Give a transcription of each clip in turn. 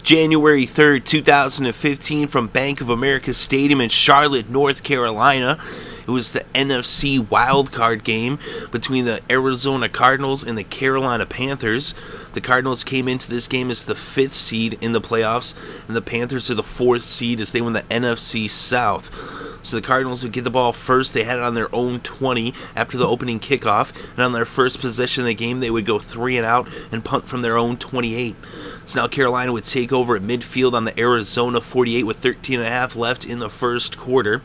January 3rd, 2015 from Bank of America Stadium in Charlotte, North Carolina. It was the NFC wildcard game between the Arizona Cardinals and the Carolina Panthers. The Cardinals came into this game as the 5th seed in the playoffs, and the Panthers are the 4th seed as they win the NFC South. So the Cardinals would get the ball first. They had it on their own 20 after the opening kickoff, and on their first possession of the game, they would go 3 and out and punt from their own 28. So now Carolina would take over at midfield on the Arizona 48 with 13.5 left in the first quarter.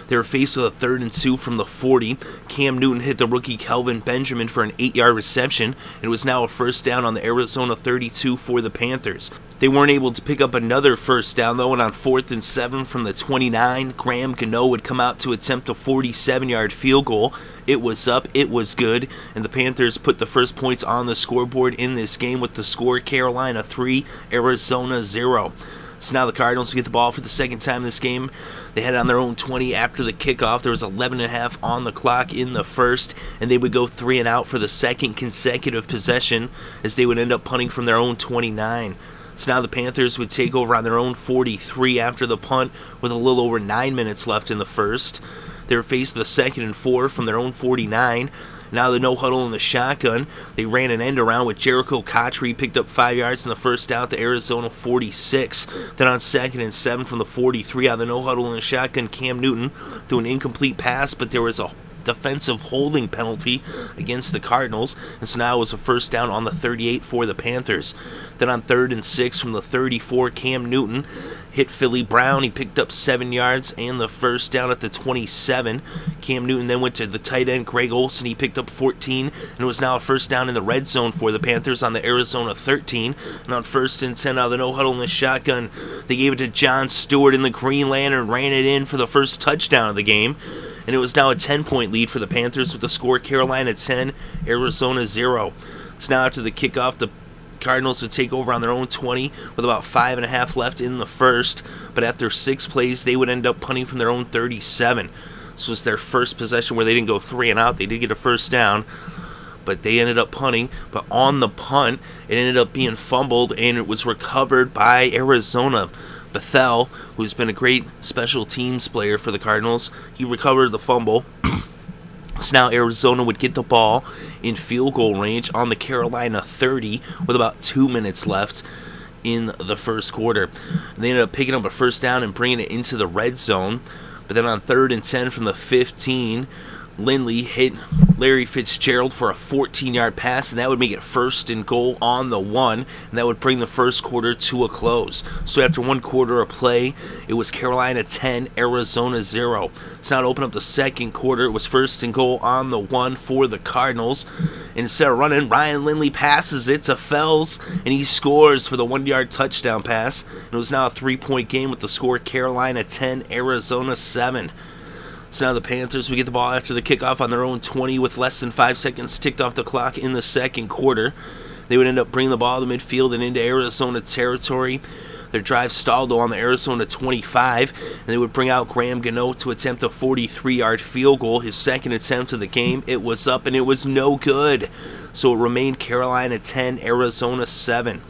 They were faced with a 3rd and 2 from the 40. Cam Newton hit the rookie Kelvin Benjamin for an 8-yard reception. It was now a first down on the Arizona 32 for the Panthers. They weren't able to pick up another first down, though, and on 4th and 7 from the 29, Gano would come out to attempt a 47-yard field goal. It was up, it was good, and the Panthers put the first points on the scoreboard in this game with the score Carolina 3, Arizona 0. So now the Cardinals get the ball for the second time in this game. They had it on their own 20 after the kickoff. There was 11.5 on the clock in the first, and they would go 3 and out for the second consecutive possession as they would end up punting from their own 29. So now the Panthers would take over on their own 43 after the punt with a little over 9 minutes left in the first. They were faced with a 2nd and 4 from their own 49. Now the no huddle in the shotgun. They ran an end around with Jericho Cotchery, picked up 5 yards in the first down at the Arizona 46. Then on 2nd and 7 from the 43 on the no huddle in the shotgun, Cam Newton threw an incomplete pass, but there was a defensive holding penalty against the Cardinals, and so now it was a first down on the 38 for the Panthers. Then on 3rd and 6 from the 34, Cam Newton hit Philly Brown. He picked up 7 yards and the first down at the 27. Cam Newton then went to the tight end Greg Olsen. He picked up 14, and it was now a first down in the red zone for the Panthers on the Arizona 13. And on 1st and 10 out of the no huddle in the shotgun, they gave it to John Stewart in the Green Lantern, ran it in for the first touchdown of the game. And it was now a 10-point lead for the Panthers with the score Carolina 10, Arizona 0. So now after the kickoff, the Cardinals would take over on their own 20 with about 5.5 left in the first. But after 6 plays, they would end up punting from their own 37. This was their first possession where they didn't go 3 and out. They did get a first down, but they ended up punting. But on the punt, it ended up being fumbled, and it was recovered by Arizona. Bethel, who's been a great special teams player for the Cardinals, he recovered the fumble. So now Arizona would get the ball in field goal range on the Carolina 30 with about 2 minutes left in the first quarter. They ended up picking up a first down and bringing it into the red zone. But then on 3rd and 10 from the 15, Lindley hit Larry Fitzgerald for a 14-yard pass, and that would make it 1st and goal on the 1, and that would bring the first quarter to a close. So after 1 quarter of play, it was Carolina 10, Arizona 0. So now to open up the second quarter, it was 1st and goal on the 1 for the Cardinals. Instead of running, Ryan Lindley passes it to Fells, and he scores for the 1-yard touchdown pass. And it was now a 3-point game with the score Carolina 10, Arizona 7. So now the Panthers would get the ball after the kickoff on their own 20 with less than 5 seconds ticked off the clock in the second quarter. They would end up bringing the ball to midfield and into Arizona territory. Their drive stalled on the Arizona 25, and they would bring out Gano to attempt a 43-yard field goal, his second attempt of the game. It was up, and it was no good. So it remained Carolina 10, Arizona 7.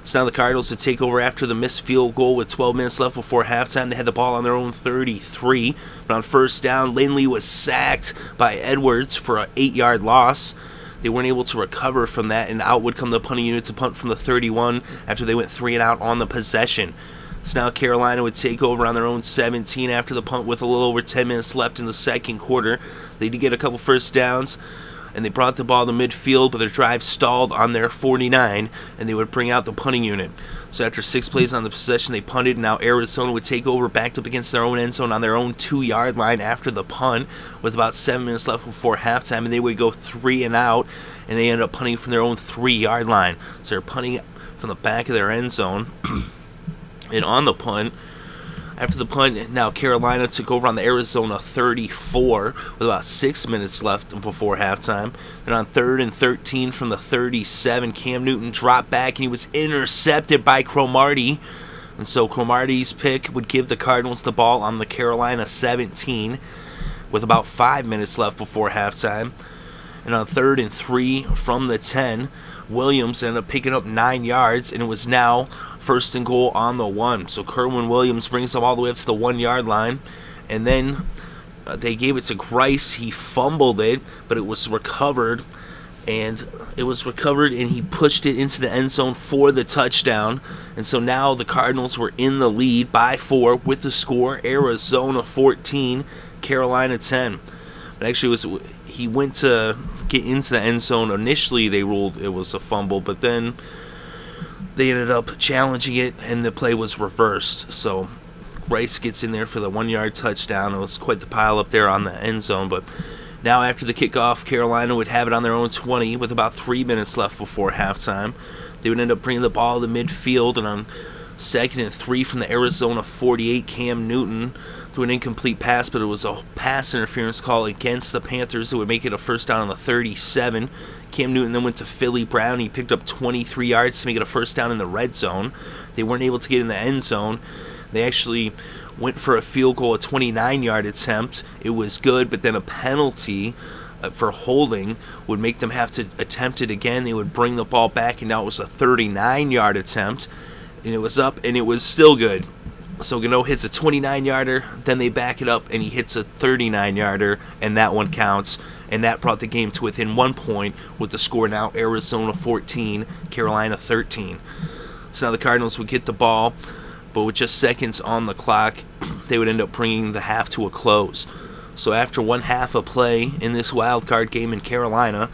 So now the Cardinals would take over after the missed field goal with 12 minutes left before halftime. They had the ball on their own 33. But on first down, Lindley was sacked by Edwards for an 8-yard loss. They weren't able to recover from that, and out would come the punting unit to punt from the 31 after they went 3 and out on the possession. So now Carolina would take over on their own 17 after the punt with a little over 10 minutes left in the second quarter. They did get a couple first downs, and they brought the ball to midfield, but their drive stalled on their 49, and they would bring out the punting unit. So after 6 plays on the possession, they punted, and now Arizona would take over, backed up against their own end zone on their own 2-yard line after the punt with about 7 minutes left before halftime, and they would go 3 and out, and they ended up punting from their own 3-yard line. So they're punting from the back of their end zone, and on the punt, after the punt, now Carolina took over on the Arizona 34 with about 6 minutes left before halftime. Then on 3rd and 13 from the 37, Cam Newton dropped back, and he was intercepted by Cromartie. And so Cromartie's pick would give the Cardinals the ball on the Carolina 17 with about 5 minutes left before halftime. And on 3rd and 3 from the 10, Williams ended up picking up 9 yards, and it was now 1st and goal on the 1. So Kerwin Williams brings them all the way up to the 1-yard line, and then they gave it to Grice. He fumbled it, but it was recovered, and he pushed it into the end zone for the touchdown. And so now the Cardinals were in the lead by 4 with the score: Arizona 14, Carolina 10. But actually, he went to get into the end zone. Initially, they ruled it was a fumble, but then they ended up challenging it, and the play was reversed. So Grice gets in there for the 1-yard touchdown. It was quite the pile up there on the end zone. But now after the kickoff, Carolina would have it on their own 20 with about 3 minutes left before halftime. They would end up bringing the ball to midfield, and on 2nd and 3 from the Arizona 48, Cam Newton threw an incomplete pass, but it was a pass interference call against the Panthers that would make it a 1st down on the 37. Cam Newton then went to Philly Brown. He picked up 23 yards to make it a 1st down in the red zone. They weren't able to get in the end zone. They actually went for a field goal, a 29-yard attempt. It was good, but then a penalty for holding would make them have to attempt it again. They would bring the ball back, and now it was a 39-yard attempt, and it was up, and it was still good. So Gano hits a 29-yarder, then they back it up, and he hits a 39-yarder, and that one counts. And that brought the game to within 1 point, with the score now Arizona 14, Carolina 13. So now the Cardinals would get the ball, but with just seconds on the clock, they would end up bringing the half to a close. So after 1 half of play in this wild card game in Carolina,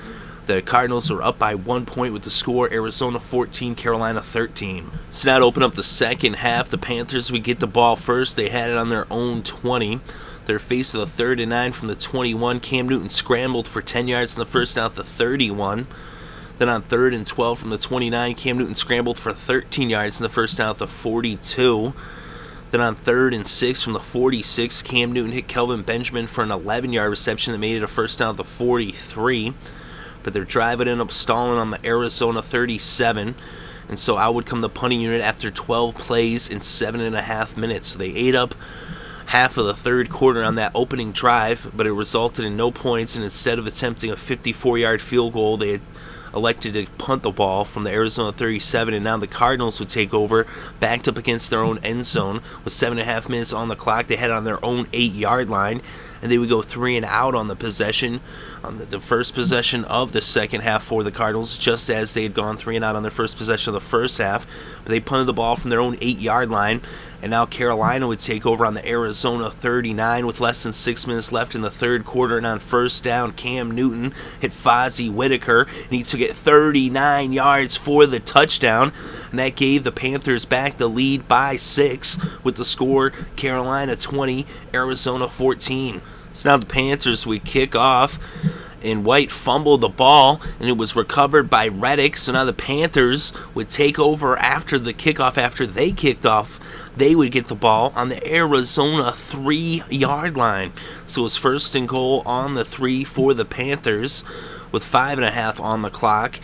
the Cardinals are up by 1 point with the score Arizona 14, Carolina 13. So now to open up the second half, the Panthers would get the ball first. They had it on their own 20. They're faced with a 3rd and 9 from the 21. Cam Newton scrambled for 10 yards in the first down at the 31. Then on 3rd and 12 from the 29, Cam Newton scrambled for 13 yards in the first down at the 42. Then on 3rd and 6 from the 46, Cam Newton hit Kelvin Benjamin for an 11-yard reception that made it a 1st down at the 43. But their drive would end up stalling on the Arizona 37. And so out would come the punting unit after 12 plays in 7.5 minutes. So they ate up half of the 3rd quarter on that opening drive, but it resulted in no points, and instead of attempting a 54-yard field goal, they had elected to punt the ball from the Arizona 37, and now the Cardinals would take over, backed up against their own end zone with 7.5 minutes on the clock. They had on their own 8-yard line, and they would go 3 and out on the possession, on the first possession of the second half for the Cardinals, just as they had gone 3 and out on their first possession of the first half. But they punted the ball from their own 8-yard line, and now Carolina would take over on the Arizona 39 with less than 6 minutes left in the 3rd quarter. And on 1st down, Cam Newton hit Fozzy Whittaker, and he took it 39 yards for the touchdown, and that gave the Panthers back the lead by 6 with the score Carolina 20, Arizona 14. So now the Panthers would kick off, and White fumbled the ball, and it was recovered by Reddick. So now the Panthers would take over after the kickoff. After they kicked off, they would get the ball on the Arizona 3-yard line. So it was 1st and goal on the 3 for the Panthers with 5.5 on the clock.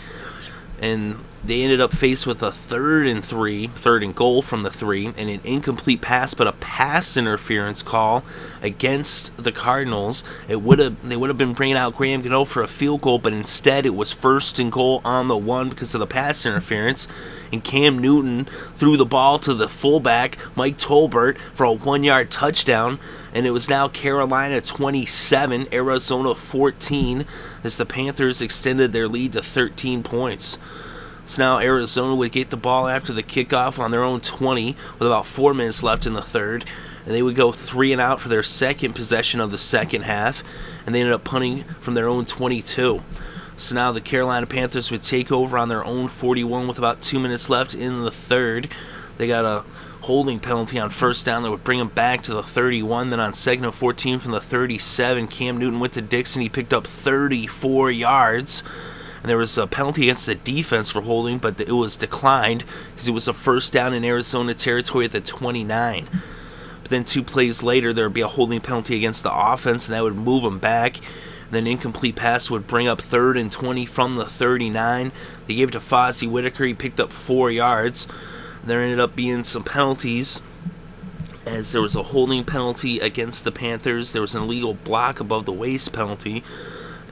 And they ended up faced with a 3rd and 3, 3rd and goal from the 3, and an incomplete pass, but a pass interference call against the Cardinals. They would have been bringing out Graham Gano for a field goal, but instead it was 1st and goal on the 1 because of the pass interference. And Cam Newton threw the ball to the fullback, Mike Tolbert, for a 1-yard touchdown, and it was now Carolina 27, Arizona 14, as the Panthers extended their lead to 13 points. So now Arizona would get the ball after the kickoff on their own 20 with about 4 minutes left in the 3rd, and they would go 3 and out for their second possession of the second half, and they ended up punting from their own 22. So now the Carolina Panthers would take over on their own 41 with about 2 minutes left in the 3rd. They got a holding penalty on 1st down that would bring them back to the 31. Then on 2nd and 14 from the 37, Cam Newton went to Dixon. He picked up 34 yards. And there was a penalty against the defense for holding, but it was declined because it was a 1st down in Arizona territory at the 29. But then 2 plays later, there would be a holding penalty against the offense, and that would move them back. Then incomplete pass would bring up 3rd and 20 from the 39. They gave it to Fozzy Whittaker. He picked up 4 yards. There ended up being some penalties, as there was a holding penalty against the Panthers. There was an illegal block above the waist penalty.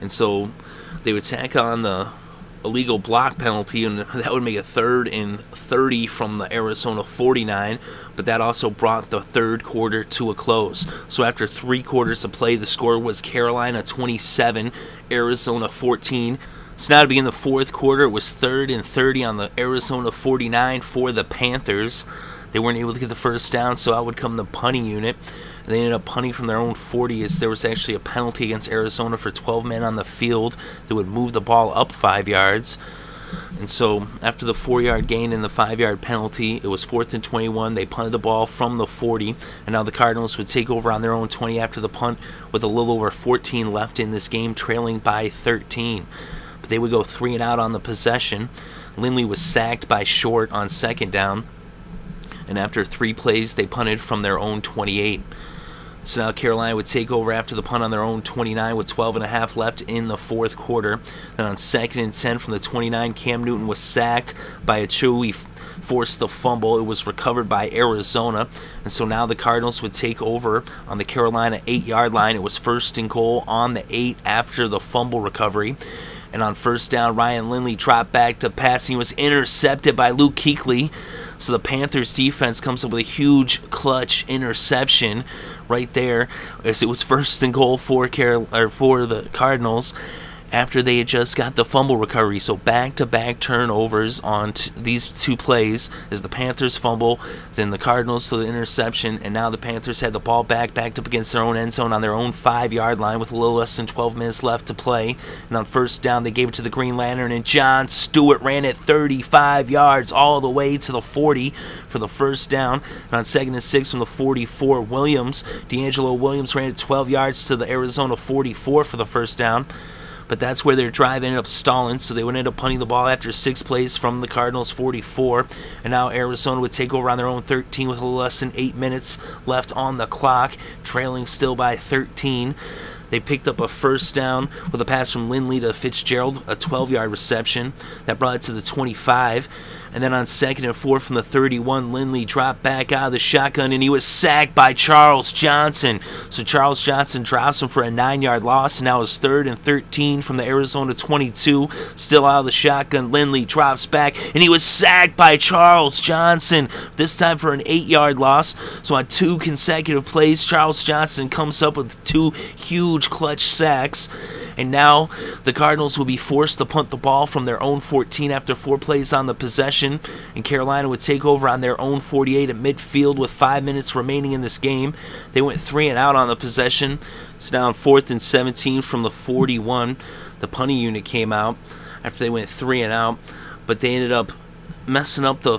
And so they would tack on the illegal block penalty, and that would make it 3rd and 30 from the Arizona 49, but that also brought the third quarter to a close. So after 3 quarters of play, the score was Carolina 27, Arizona 14. So now to begin the fourth quarter, it was 3rd and 30 on the Arizona 49 for the Panthers. They weren't able to get the first down, so out would come the punting unit. And they ended up punting from their own 40, as there was actually a penalty against Arizona for 12 men on the field that would move the ball up 5 yards. And so after the 4-yard gain and the 5-yard penalty, it was 4th and 21. They punted the ball from the 40, and now the Cardinals would take over on their own 20 after the punt with a little over 14 left in this game, trailing by 13. But they would go 3 and out on the possession. Lindley was sacked by Short on 2nd down, and after 3 plays, they punted from their own 28. So now Carolina would take over after the punt on their own 29 with 12.5 left in the fourth quarter. Then on 2nd and 10 from the 29, Cam Newton was sacked by Achu. He forced the fumble. It was recovered by Arizona. And so now the Cardinals would take over on the Carolina 8-yard line. It was 1st and goal on the 8 after the fumble recovery. And on 1st down, Ryan Lindley dropped back to pass. He was intercepted by Luke Kuechly. So the Panthers defense comes up with a huge clutch interception right there, as it was 1st and goal for the Cardinals after they had just got the fumble recovery. So back-to-back turnovers on these 2 plays, as the Panthers fumble, then the Cardinals to the interception, and now the Panthers had the ball backed up against their own end zone on their own 5-yard line with a little less than 12 minutes left to play. And on 1st down, they gave it to the Green Lantern, and John Stewart ran it 35 yards all the way to the 40 for the 1st down. And on 2nd and 6 from the 44, D'Angelo Williams ran it 12 yards to the Arizona 44 for the 1st down. But that's where their drive ended up stalling, so they would end up punting the ball after 6 plays from the Cardinals 44. And now Arizona would take over on their own 13 with a little less than 8 minutes left on the clock, trailing still by 13. They picked up a 1st down with a pass from Lindley to Fitzgerald, a 12-yard reception that brought it to the 25. And then on 2nd and 4 from the 31, Lindley dropped back out of the shotgun, and he was sacked by Charles Johnson. So Charles Johnson drops him for a 9-yard loss, and now it's 3rd and 13 from the Arizona 22. Still out of the shotgun, Lindley drops back, and he was sacked by Charles Johnson, this time for an 8-yard loss. So on 2 consecutive plays, Charles Johnson comes up with 2 huge clutch sacks. And now the Cardinals will be forced to punt the ball from their own 14 after 4 plays on the possession. And Carolina would take over on their own 48 at midfield with 5 minutes remaining in this game. They went 3 and out on the possession. It's now on 4th and 17 from the 41. The punting unit came out after they went 3 and out, but they ended up messing up the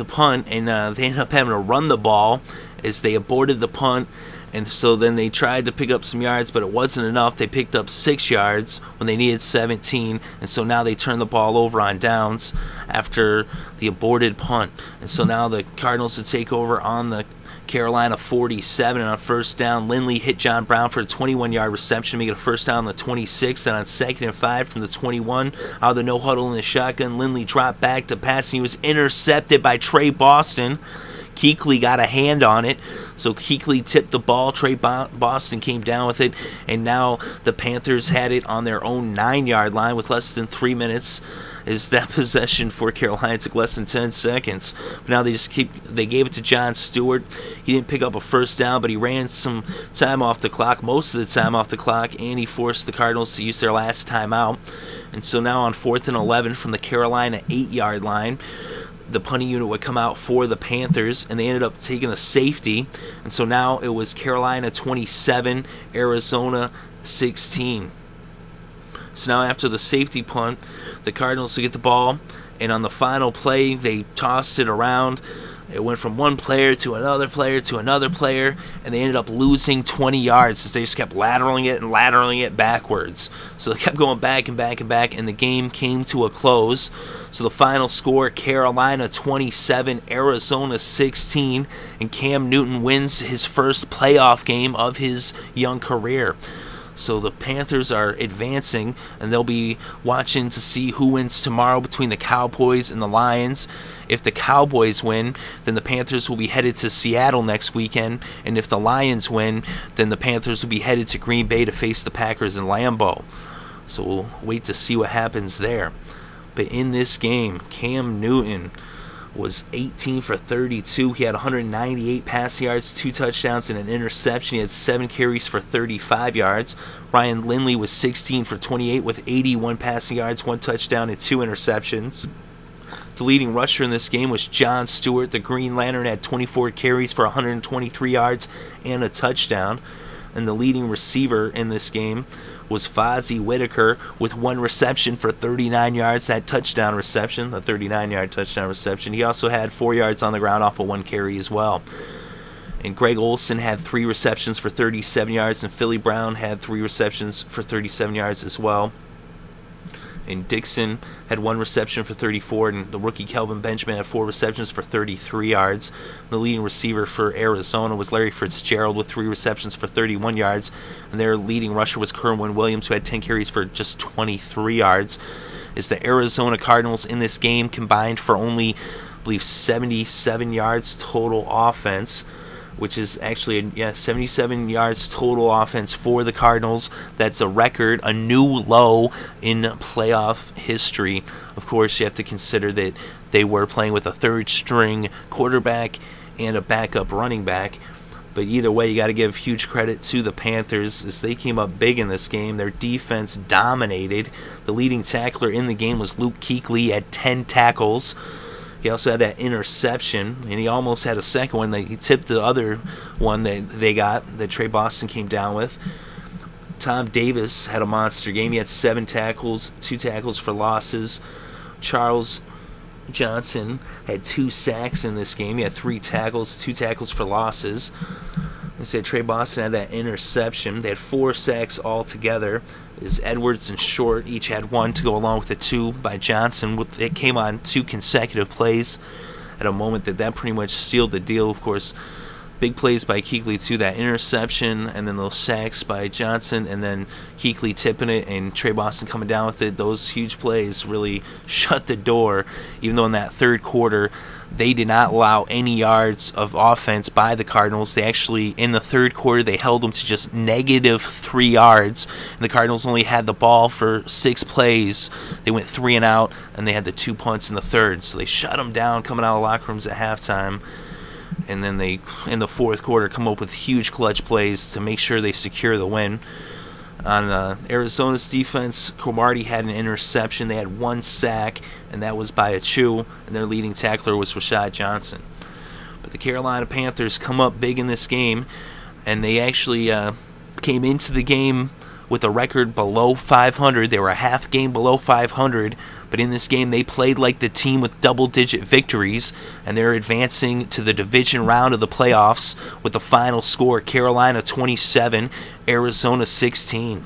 punt, and they ended up having to run the ball as they aborted the punt. And so then they tried to pick up some yards, but it wasn't enough. They picked up 6 yards when they needed 17. And so now they turned the ball over on downs after the aborted punt. And so now the Cardinals would take over on the Carolina 47. And on 1st down, Lindley hit John Brown for a 21-yard reception, making a 1st down on the 26. Then on 2nd and 5 from the 21, out of the no-huddle in the shotgun, Lindley dropped back to pass. He was intercepted by Trey Boston. Kuechly got a hand on it, so Kuechly tipped the ball. Trey Boston came down with it, and now the Panthers had it on their own 9-yard line with less than 3 minutes. Is that possession for Carolina took less than 10 seconds. But now they gave it to John Stewart. He didn't pick up a 1st down, but he ran some time off the clock, most of the time off the clock, and he forced the Cardinals to use their last timeout. And so now on 4th and 11 from the Carolina 8-yard line, the punting unit would come out for the Panthers, and they ended up taking a safety. And so now it was Carolina 27, Arizona 16. So now after the safety punt, the Cardinals would get the ball, and on the final play, they tossed it around. It went from one player to another player to another player, and they ended up losing 20 yards as they just kept lateraling it backwards. So they kept going back and back and back, and the game came to a close. So the final score, Carolina 27, Arizona 16, and Cam Newton wins his first playoff game of his young career. So the Panthers are advancing, and they'll be watching to see who wins tomorrow between the Cowboys and the Lions. If the Cowboys win, then the Panthers will be headed to Seattle next weekend, and if the Lions win, then the Panthers will be headed to Green Bay to face the Packers in Lambeau. So we'll wait to see what happens there. But in this game, Cam Newton was 18 for 32. He had 198 passing yards, 2 touchdowns, and an interception. He had 7 carries for 35 yards. Ryan Lindley was 16 for 28 with 81 passing yards, 1 touchdown, and 2 interceptions. The leading rusher in this game was John Stewart. The Green Lantern had 24 carries for 123 yards and a touchdown. And the leading receiver in this game was Fozzy Whittaker with 1 reception for 39 yards. That touchdown reception, a 39-yard touchdown reception. He also had 4 yards on the ground off of 1 carry as well. And Greg Olsen had 3 receptions for 37 yards, and Philly Brown had 3 receptions for 37 yards as well. And Dixon had 1 reception for 34, and the rookie Kelvin Benjamin had 4 receptions for 33 yards. The leading receiver for Arizona was Larry Fitzgerald with 3 receptions for 31 yards, and their leading rusher was Kerwin Williams, who had 10 carries for just 23 yards. As the Arizona Cardinals in this game combined for only, I believe, 77 yards total offense, which is actually 77 yards total offense for the Cardinals. That's a record, a new low in playoff history. Of course, you have to consider that they were playing with a 3rd-string quarterback and a backup running back. But either way, you got to give huge credit to the Panthers as they came up big in this game. Their defense dominated. The leading tackler in the game was Luke Kuechly at 10 tackles. He also had that interception, and he almost had a second one. He tipped the other one that they got, that Trey Boston came down with. Tom Davis had a monster game. He had 7 tackles, 2 tackles for losses. Charles Johnson had 2 sacks in this game. He had 3 tackles, 2 tackles for losses. I said Trey Boston had that interception. They had 4 sacks altogether. As Edwards and Short each had 1 to go along with the 2 by Johnson. It came on 2 consecutive plays at a moment that pretty much sealed the deal. Of course, big plays by Kuechly too, that interception, and then those sacks by Johnson, and then Kuechly tipping it and Trey Boston coming down with it. Those huge plays really shut the door, even though in that 3rd quarter they did not allow any yards of offense by the Cardinals. They actually, in the 3rd quarter, they held them to just -3 yards. And the Cardinals only had the ball for 6 plays. They went 3 and out, and they had the 2 punts in the 3rd. So they shut them down coming out of the locker rooms at halftime. And then they, in the 4th quarter, come up with huge clutch plays to make sure they secure the win. On Arizona's defense, Cromartie had an interception. They had 1 sack, and that was by a Chew, and their leading tackler was Rashad Johnson. But the Carolina Panthers come up big in this game, and they actually came into the game with a record below 500. They were a half game below 500, but in this game they played like the team with double-digit victories, and they're advancing to the division round of the playoffs with the final score, Carolina 27, Arizona 16.